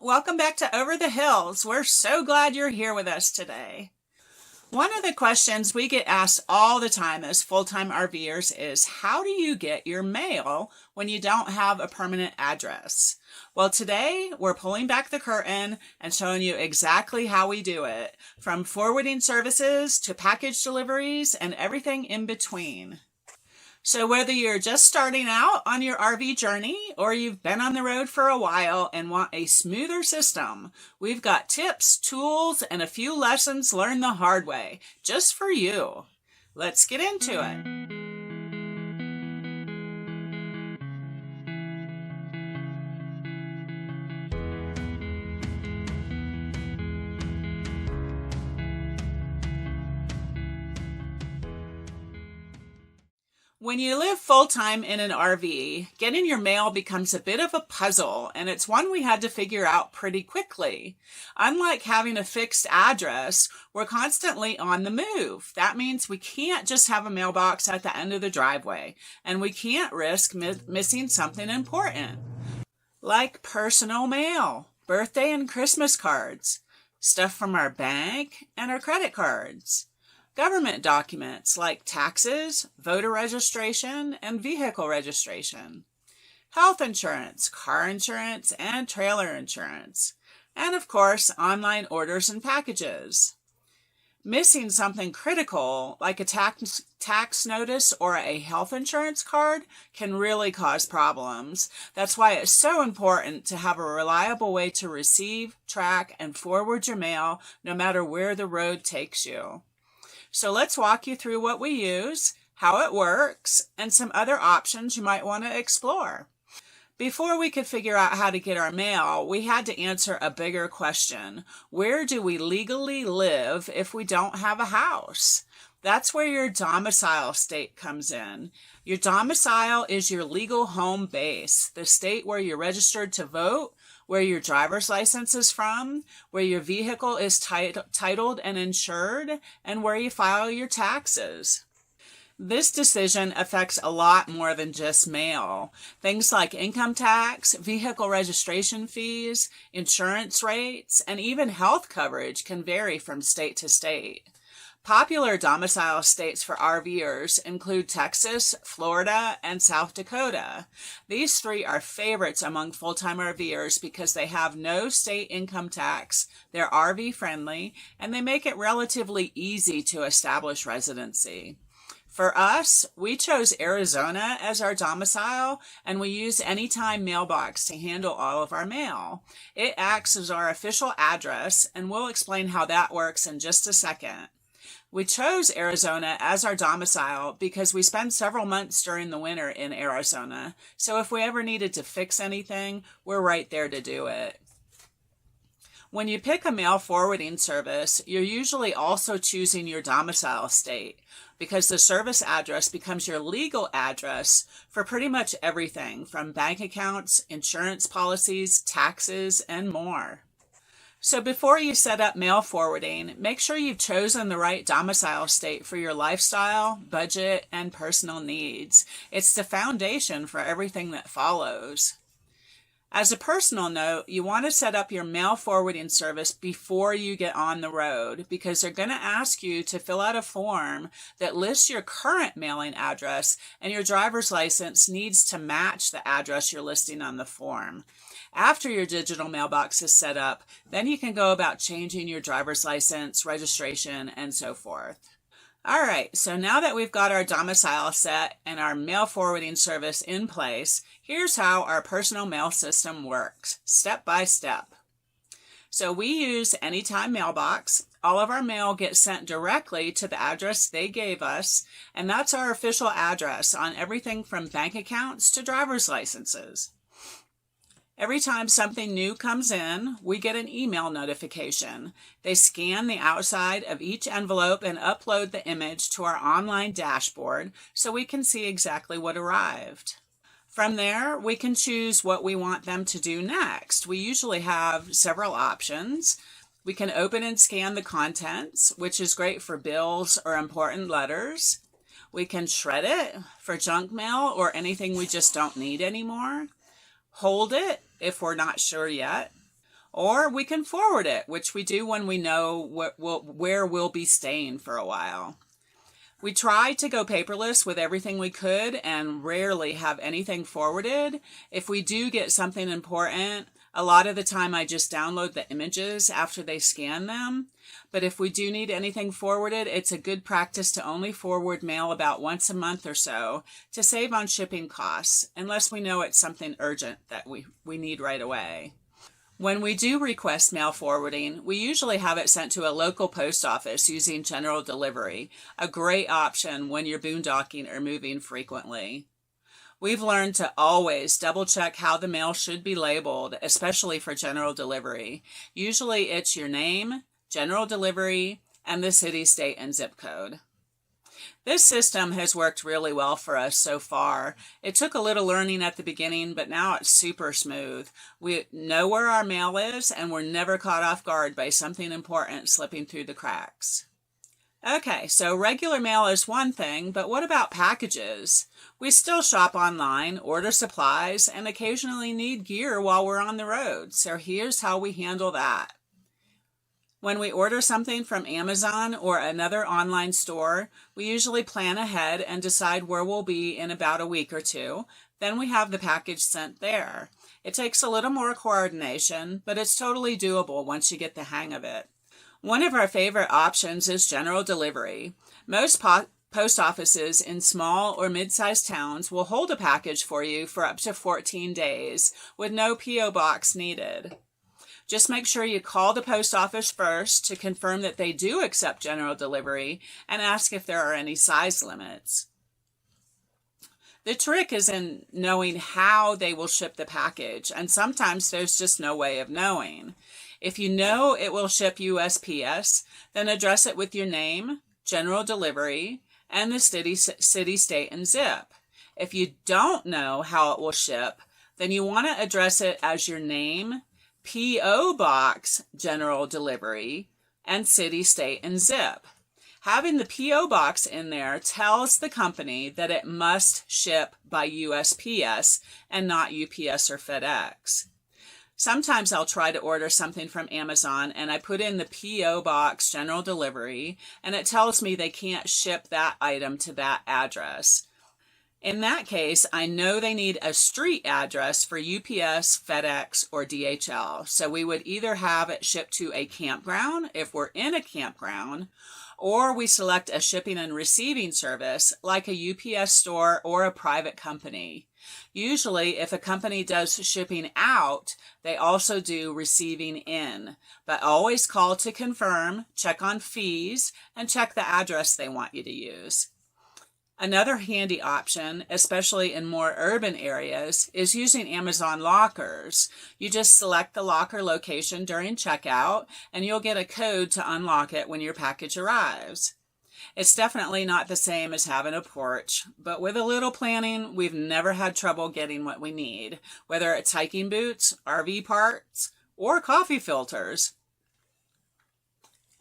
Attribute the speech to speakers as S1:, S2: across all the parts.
S1: Welcome back to Over the Hills. We're so glad you're here with us today. One of the questions we get asked all the time as full-time RVers is, how do you get your mail when you don't have a permanent address? Well, today we're pulling back the curtain and showing you exactly how we do it, from forwarding services to package deliveries and everything in between. So whether you're just starting out on your RV journey or you've been on the road for a while and want a smoother system, we've got tips, tools, and a few lessons learned the hard way, just for you. Let's get into it. When you live full-time in an RV, getting your mail becomes a bit of a puzzle, and it's one we had to figure out pretty quickly. Unlike having a fixed address, we're constantly on the move. That means we can't just have a mailbox at the end of the driveway, and we can't risk missing something important, like personal mail, birthday and Christmas cards, stuff from our bank, and our credit cards. Government documents like taxes, voter registration, and vehicle registration. Health insurance, car insurance, and trailer insurance. And of course, online orders and packages. Missing something critical like a tax notice or a health insurance card can really cause problems. That's why it's so important to have a reliable way to receive, track, and forward your mail no matter where the road takes you. So let's walk you through what we use, how it works, and some other options you might want to explore. Before we could figure out how to get our mail, we had to answer a bigger question. Where do we legally live if we don't have a house? That's where your domicile state comes in. Your domicile is your legal home base, the state where you're registered to vote, where your driver's license is from, where your vehicle is titled and insured, and where you file your taxes. This decision affects a lot more than just mail. Things like income tax, vehicle registration fees, insurance rates, and even health coverage can vary from state to state. Popular domicile states for RVers include Texas, Florida, and South Dakota. These three are favorites among full-time RVers because they have no state income tax, they're RV friendly, and they make it relatively easy to establish residency. For us, we chose Arizona as our domicile, and we use Anytime Mailbox to handle all of our mail. It acts as our official address, and we'll explain how that works in just a second. We chose Arizona as our domicile because we spend several months during the winter in Arizona, so if we ever needed to fix anything, we're right there to do it. When you pick a mail forwarding service, you're usually also choosing your domicile state because the service address becomes your legal address for pretty much everything from bank accounts, insurance policies, taxes, and more. So before you set up mail forwarding, make sure you've chosen the right domicile state for your lifestyle, budget, and personal needs. It's the foundation for everything that follows. As a personal note, you want to set up your mail forwarding service before you get on the road because they're going to ask you to fill out a form that lists your current mailing address, and your driver's license needs to match the address you're listing on the form. After your digital mailbox is set up, then you can go about changing your driver's license, registration, and so forth. All right, so now that we've got our domicile set and our mail forwarding service in place, here's how our personal mail system works, step by step. So we use Anytime Mailbox. All of our mail gets sent directly to the address they gave us, and that's our official address on everything from bank accounts to driver's licenses. Every time something new comes in, we get an email notification. They scan the outside of each envelope and upload the image to our online dashboard so we can see exactly what arrived. From there, we can choose what we want them to do next. We usually have several options. We can open and scan the contents, which is great for bills or important letters. We can shred it for junk mail or anything we just don't need anymore. Hold it if we're not sure yet. Or we can forward it, which we do when we know where we'll be staying for a while. We try to go paperless with everything we could and rarely have anything forwarded. If we do get something important, a lot of the time I just download the images after they scan them. But if we do need anything forwarded, it's a good practice to only forward mail about once a month or so to save on shipping costs, unless we know it's something urgent that we need right away. When we do request mail forwarding, we usually have it sent to a local post office using general delivery, a great option when you're boondocking or moving frequently. We've learned to always double check how the mail should be labeled, especially for general delivery. Usually it's your name, general delivery, and the city, state, and zip code. This system has worked really well for us so far. It took a little learning at the beginning, but now it's super smooth. We know where our mail is, and we're never caught off guard by something important slipping through the cracks. Okay, so regular mail is one thing, but what about packages? We still shop online, order supplies, and occasionally need gear while we're on the road. So here's how we handle that. When we order something from Amazon or another online store, we usually plan ahead and decide where we'll be in about a week or two. Then we have the package sent there. It takes a little more coordination, but it's totally doable once you get the hang of it. One of our favorite options is general delivery. Most post offices in small or mid-sized towns will hold a package for you for up to 14 days with no P.O. box needed. Just make sure you call the post office first to confirm that they do accept general delivery and ask if there are any size limits. The trick is in knowing how they will ship the package, and sometimes there's just no way of knowing. If you know it will ship USPS, then address it with your name, general delivery, and the city, state, and zip. If you don't know how it will ship, then you want to address it as your name, P.O. Box, general delivery, and city, state, and zip. Having the P.O. Box in there tells the company that it must ship by USPS and not UPS or FedEx. Sometimes I'll try to order something from Amazon and I put in the P.O. Box general delivery and it tells me they can't ship that item to that address. In that case, I know they need a street address for UPS, FedEx, or DHL. So we would either have it shipped to a campground if we're in a campground, or we select a shipping and receiving service like a UPS store or a private company. Usually, if a company does shipping out, they also do receiving in, but always call to confirm, check on fees, and check the address they want you to use. Another handy option, especially in more urban areas, is using Amazon lockers. You just select the locker location during checkout, and you'll get a code to unlock it when your package arrives. It's definitely not the same as having a porch, but with a little planning, we've never had trouble getting what we need, whether it's hiking boots, RV parts, or coffee filters.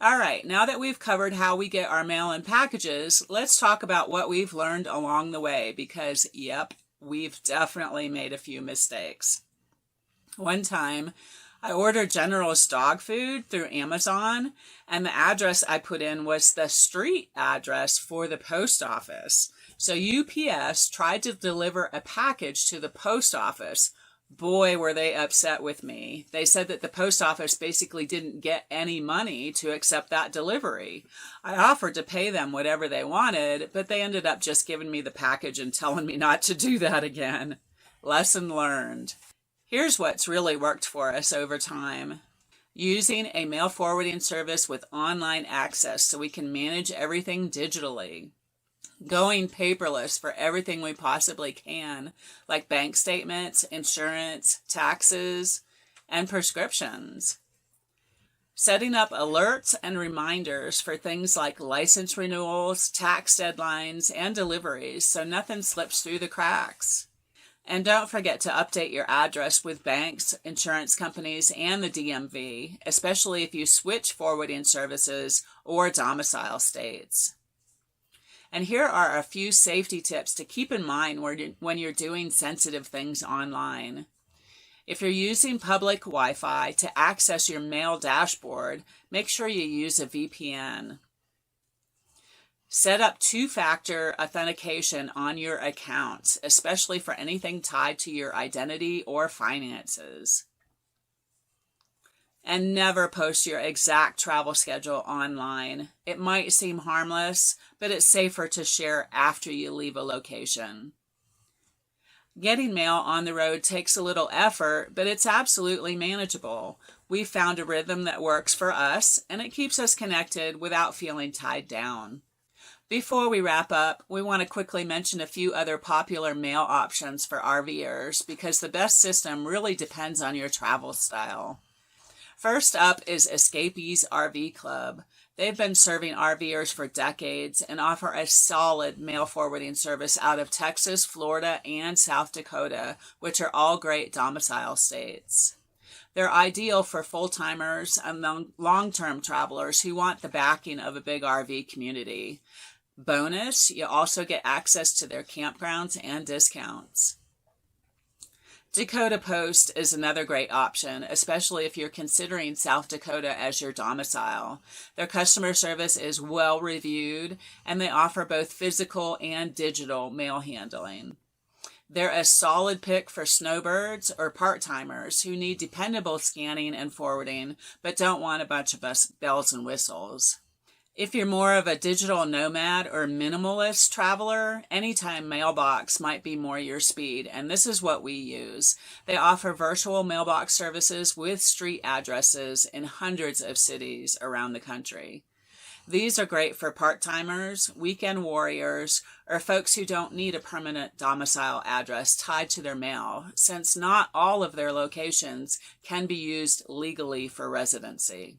S1: All right, now that we've covered how we get our mail and packages, let's talk about what we've learned along the way because, yep, we've definitely made a few mistakes. One time, I ordered generous dog food through Amazon, and the address I put in was the street address for the post office. So UPS tried to deliver a package to the post office. Boy, were they upset with me. They said that the post office basically didn't get any money to accept that delivery. I offered to pay them whatever they wanted, but they ended up just giving me the package and telling me not to do that again. Lesson learned. Here's what's really worked for us over time. Using a mail forwarding service with online access so we can manage everything digitally. Going paperless for everything we possibly can, like bank statements, insurance, taxes, and prescriptions. Setting up alerts and reminders for things like license renewals, tax deadlines, and deliveries so nothing slips through the cracks. And don't forget to update your address with banks, insurance companies, and the DMV, especially if you switch forwarding services or domicile states. And here are a few safety tips to keep in mind when you're doing sensitive things online. If you're using public Wi-Fi to access your mail dashboard, make sure you use a VPN. Set up two-factor authentication on your accounts, especially for anything tied to your identity or finances. And never post your exact travel schedule online. It might seem harmless, but it's safer to share after you leave a location. Getting mail on the road takes a little effort, but it's absolutely manageable. We've found a rhythm that works for us, and it keeps us connected without feeling tied down. Before we wrap up, we want to quickly mention a few other popular mail options for RVers because the best system really depends on your travel style. First up is Escapee's RV Club. They've been serving RVers for decades and offer a solid mail forwarding service out of Texas, Florida, and South Dakota, which are all great domicile states. They're ideal for full-timers and long-term travelers who want the backing of a big RV community. Bonus, you also get access to their campgrounds and discounts. DakotaPost is another great option, especially if you're considering South Dakota as your domicile. Their customer service is well reviewed, and they offer both physical and digital mail handling. They're a solid pick for snowbirds or part-timers who need dependable scanning and forwarding, but don't want a bunch of bells and whistles. If you're more of a digital nomad or minimalist traveler, Anytime Mailbox might be more your speed, and this is what we use. They offer virtual mailbox services with street addresses in hundreds of cities around the country. These are great for part-timers, weekend warriors, or folks who don't need a permanent domicile address tied to their mail, since not all of their locations can be used legally for residency.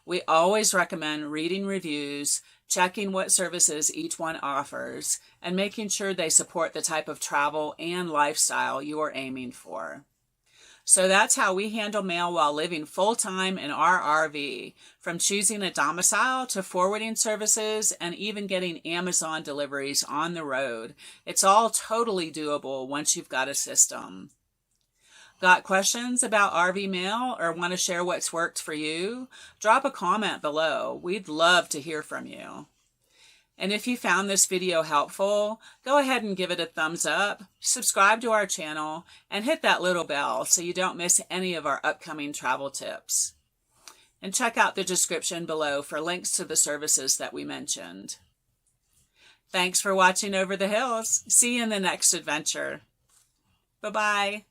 S1: We always recommend reading reviews, checking what services each one offers, and making sure they support the type of travel and lifestyle you are aiming for. So that's how we handle mail while living full-time in our RV, from choosing a domicile to forwarding services and even getting Amazon deliveries on the road. It's all totally doable once you've got a system. Got questions about RV mail or want to share what's worked for you? Drop a comment below. We'd love to hear from you. And if you found this video helpful, go ahead and give it a thumbs up, subscribe to our channel, and hit that little bell so you don't miss any of our upcoming travel tips. And check out the description below for links to the services that we mentioned. Thanks for watching Over the Hills. See you in the next adventure. Bye-bye.